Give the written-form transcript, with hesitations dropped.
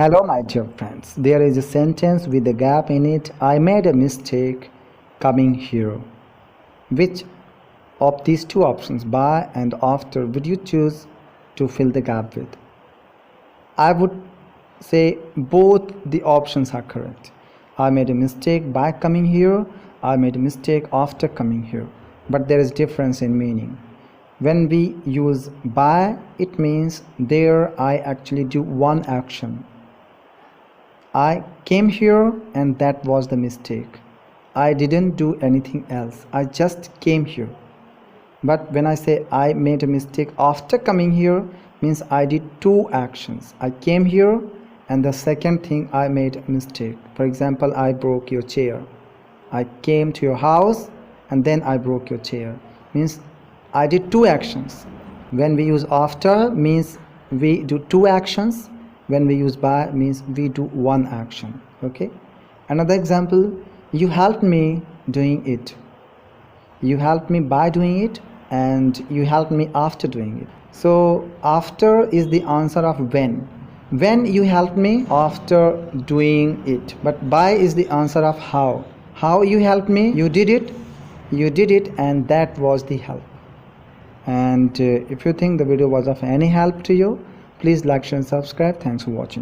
Hello, my dear friends. There is a sentence with a gap in it. I made a mistake coming here. Which of these two options, by and after, would you choose to fill the gap with? I would say both the options are correct. I made a mistake by coming here. I made a mistake after coming here. But there is difference in meaning. When we use by, it means there I actually do one action. I came here and that was the mistake. I didn't do anything else. I just came here. But when I say I made a mistake after coming here, means I did two actions. I came here and the second thing I made a mistake. For example, I broke your chair. I came to your house and then I broke your chair. Means I did two actions. When we use after, means we do two actions. When we use by, means we do one action. Okay. Another example, you helped me doing it. You helped me by doing it and you helped me after doing it. So after is the answer of when. When you helped me after doing it. But by is the answer of how. How you helped me, you did it and that was the help. And if you think the video was of any help to you, please like, share and subscribe. Thanks for watching.